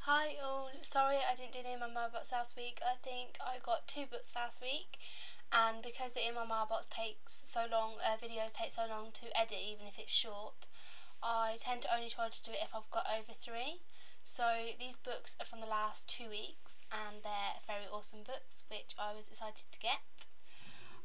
Hi all, sorry I didn't do any of my mailbox last week. I think I got 2 books last week, and because the in my mailbox takes so long, videos take so long to edit even if it's short, I tend to only try to do it if I've got over 3. So these books are from the last 2 weeks and they're very awesome books which I was excited to get.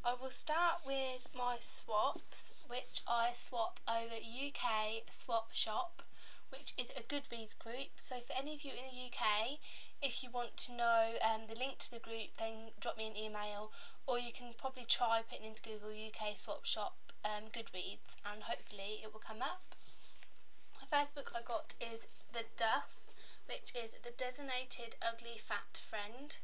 I will start with my swaps, which I swap over UK Swap Shop, which is a Goodreads group. So for any of you in the UK, if you want to know the link to the group, then drop me an email, or you can probably try putting into Google UK Swap Shop Goodreads and hopefully it will come up. The first book I got is The Duff, which is The Designated Ugly Fat Friend.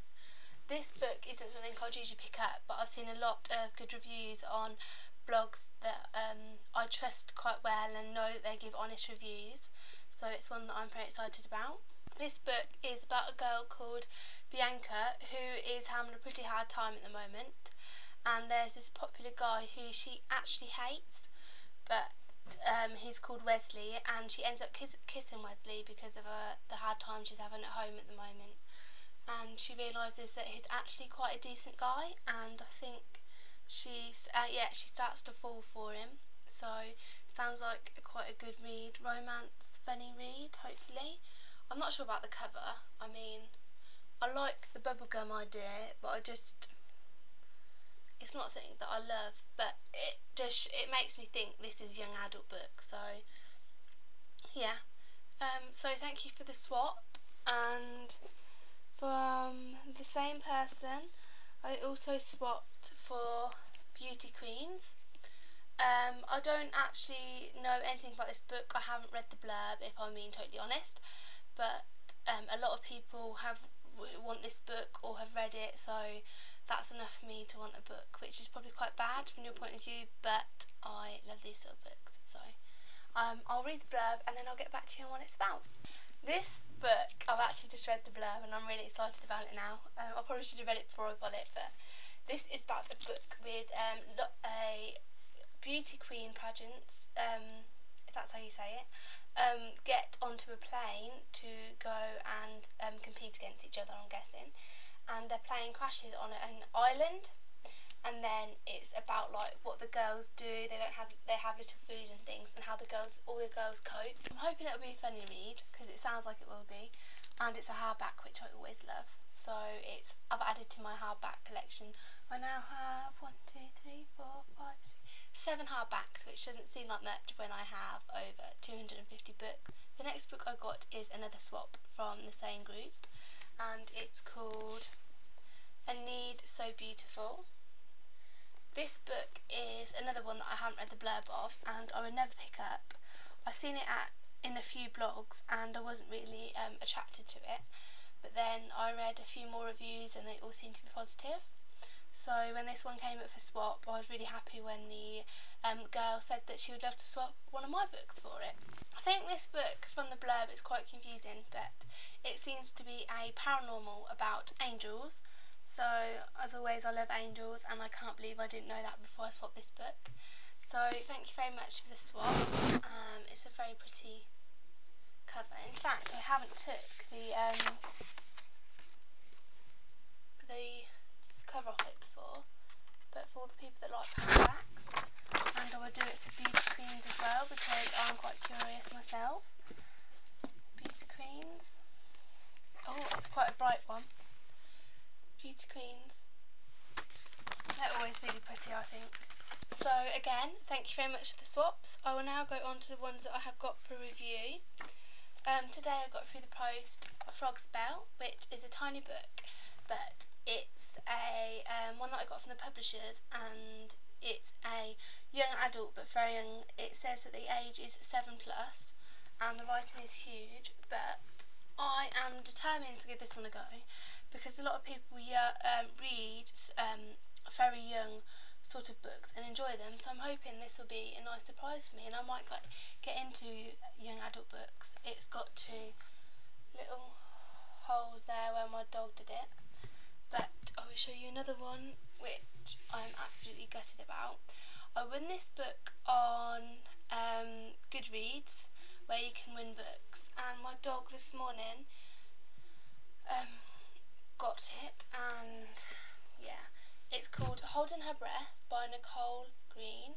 This book isn't something I'd usually pick up, but I've seen a lot of good reviews on blogs that I trust quite well and know that they give honest reviews, so it's one that I'm very excited about. This book is about a girl called Bianca who is having a pretty hard time at the moment, and there's this popular guy who she actually hates, but he's called Wesley, and she ends up kissing Wesley because of the hard time she's having at home at the moment. And she realises that he's actually quite a decent guy, and I think she starts to fall for him. So sounds like quite a good read, romance, funny read, hopefully. I'm not sure about the cover. I mean, I like the bubblegum idea, but it's not something that I love, but it makes me think this is a young adult book. So yeah, so thank you for the swap. And from the same person, I also swapped for Beauty Queens. I don't actually know anything about this book. I haven't read the blurb, if I'm being totally honest, but a lot of people want this book or have read it, so that's enough for me to want a book, which is probably quite bad from your point of view, but I love these sort of books. So I'll read the blurb and then I'll get back to you on what it's about. This book, I've actually just read the blurb and I'm really excited about it now. I probably should have read it before I got it, but this is about the book with a beauty queen pageants, if that's how you say it, get onto a plane to go and compete against each other, I'm guessing, and their plane crashes on an island. And then it's about like what the girls do. They have little food and things, and how all the girls cope. I'm hoping it'll be a funny read because it sounds like it will be, and it's a hardback, which I always love. So I've added to my hardback collection. I now have 7 hardbacks, which doesn't seem like much when I have over 250 books. The next book I got is another swap from the same group, and it's called A Need So Beautiful. This book is another one that I haven't read the blurb of and I would never pick up. I've seen it in a few blogs and I wasn't really attracted to it, but then I read a few more reviews and they all seemed to be positive. So when this one came up for swap, I was really happy when the girl said that she would love to swap one of my books for it. I think this book from the blurb is quite confusing, but it seems to be a paranormal about angels. So, as always, I love angels, and I can't believe I didn't know that before I swapped this book. So, thank you very much for the swap. It's a very pretty cover. In fact, I haven't took the cover off it before, but for all the people that like hardbacks, and I will do it for Beauty Queens as well, because I'm quite curious myself. Beauty Queens. Oh, it's quite a bright one. Beauty Queens. They're always really pretty, I think. So again, thank you very much for the swaps. I will now go on to the ones that I have got for review. Today I got through the post Frog Spell, which is a tiny book, but it's a one that I got from the publishers, and it's a young adult but very young. It says that the age is 7+, and the writing is huge, but I am determined to give this one a go, because a lot of people read very young sort of books and enjoy them, so I'm hoping this will be a nice surprise for me and I might get into young adult books. It's got 2 little holes there where my dog did it, but I will show you another one which I'm absolutely gutted about. I won this book on Goodreads, where you can win books, and my dog this morning got it, and yeah, it's called Holding Her Breath by Nicole Green.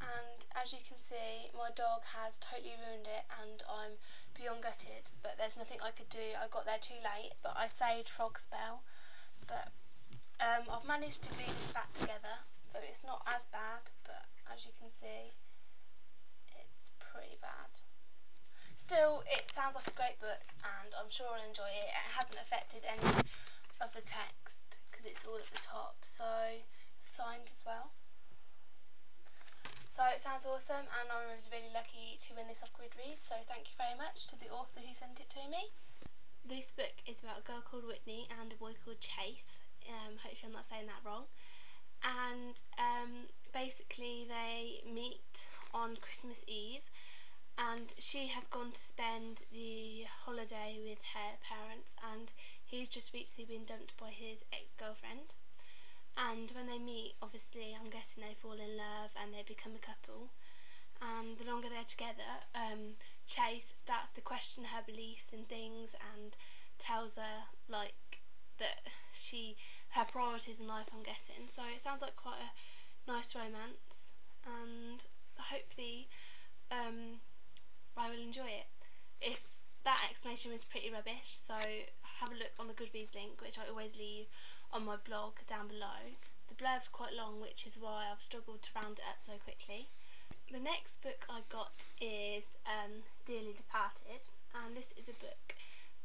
And as you can see, my dog has totally ruined it and I'm beyond gutted, but there's nothing I could do. I got there too late, but I saved Frog's Bell. But I've managed to glue this back together, so it's not as bad, but as you can see, it's pretty bad. Still, it sounds like a great book and I'm sure I'll enjoy it. It hasn't affected any of the text because it's all at the top, so it's signed as well. So it sounds awesome and I'm really lucky to win this off Goodreads, so thank you very much to the author who sent it to me. This book is about a girl called Whitney and a boy called Chase. Hopefully I'm not saying that wrong. And basically they meet on Christmas Eve and she has gone to spend the holiday with her parents and he's just recently been dumped by his ex-girlfriend. And when they meet, obviously, I'm guessing they fall in love and they become a couple. And the longer they're together, Chase starts to question her beliefs and things and tells her, like, that her priorities in life, I'm guessing. So it sounds like quite a nice romance. And hopefully, I will enjoy it. If that explanation was pretty rubbish, so have a look on the Goodreads link, which I always leave on my blog down below. The blurb's quite long, which is why I've struggled to round it up so quickly. The next book I got is Dearly Departed, and this is a book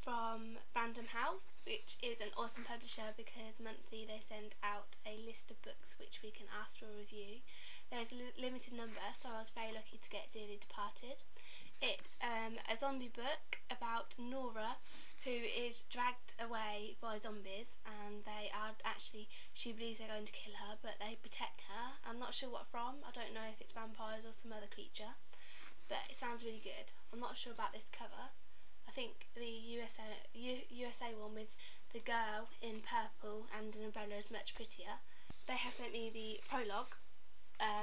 from Random House, which is an awesome publisher because monthly they send out a list of books which we can ask for a review. There's a limited number, so I was very lucky to get Dearly Departed. It's a zombie book about Nora, who is dragged away by zombies, and she believes they're going to kill her, but they protect her. I'm not sure what from. I don't know if it's vampires or some other creature, but it sounds really good. I'm not sure about this cover. I think the USA one with the girl in purple and an umbrella is much prettier. They have sent me the prologue,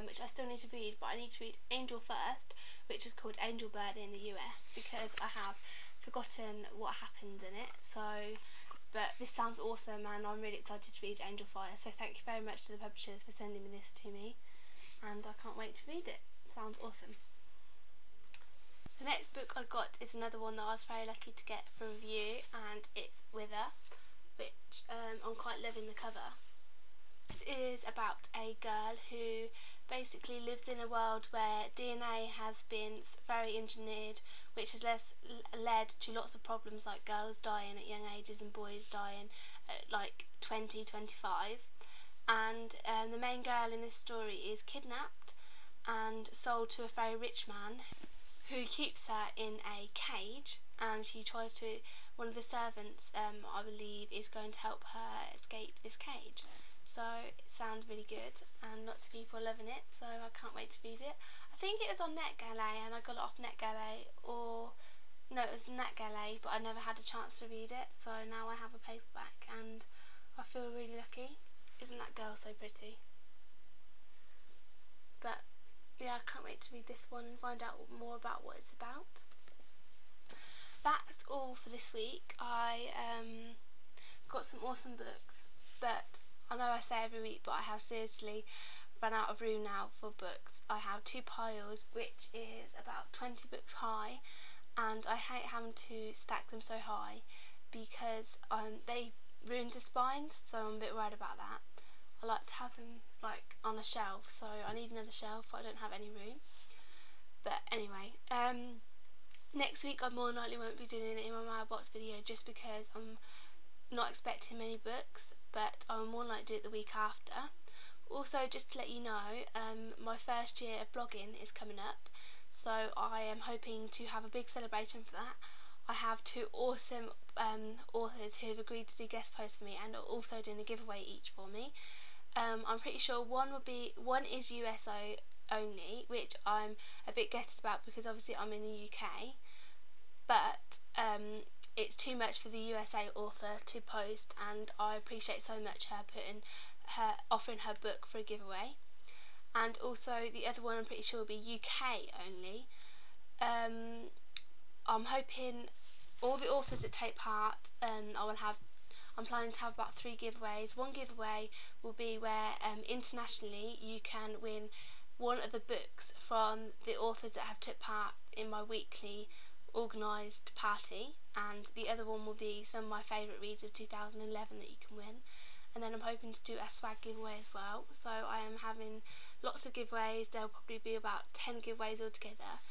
which I still need to read, but I need to read Angel first, which is called Angel Bird in the US, because I have forgotten what happened in it. But this sounds awesome and I'm really excited to read Angel Fire, so thank you very much to the publishers for sending me this to me, and I can't wait to read it. It sounds awesome. The next book I got is another one that I was very lucky to get for review, and it's Wither, which I'm quite loving the cover. This is about a girl who basically lives in a world where DNA has been very engineered, which has led to lots of problems like girls dying at young ages and boys dying at like 20, 25. And the main girl in this story is kidnapped and sold to a very rich man who keeps her in a cage, and one of the servants, I believe, is going to help her escape this cage. So it sounds really good and lots of people are loving it, so I can't wait to read it. I think it was on NetGalley and I got it off NetGalley, no, it was NetGalley, but I never had a chance to read it, so now I have a paperback and I feel really lucky. Isn't that girl so pretty? But yeah, I can't wait to read this one and find out more about what it's about. That's all for this week. I got some awesome books, but I know I say every week, but I have seriously run out of room now for books. I have two piles, which is about 20 books high, and I hate having to stack them so high because they ruin the spines, so I'm a bit worried about that. I like to have them like on a shelf, so I need another shelf, but I don't have any room. But anyway, next week I more than likely won't be doing it in my mailbox video just because I'm not expecting many books, but I will more than likely do it the week after. Also, just to let you know, my first year of blogging is coming up, so I am hoping to have a big celebration for that. I have two awesome authors who have agreed to do guest posts for me and are also doing a giveaway each for me. I'm pretty sure one is USA only, which I'm a bit gutted about because obviously I'm in the UK, but it's too much for the USA author to post, and I appreciate so much her offering her book for a giveaway. And also the other one I'm pretty sure will be UK only. I'm hoping all the authors that take part, I'm planning to have about 3 giveaways. One giveaway will be where internationally you can win one of the books from the authors that have took part in my weekly organised party, and the other one will be some of my favourite reads of 2011 that you can win. And then I'm hoping to do a swag giveaway as well. So I am having lots of giveaways. There'll probably be about 10 giveaways altogether,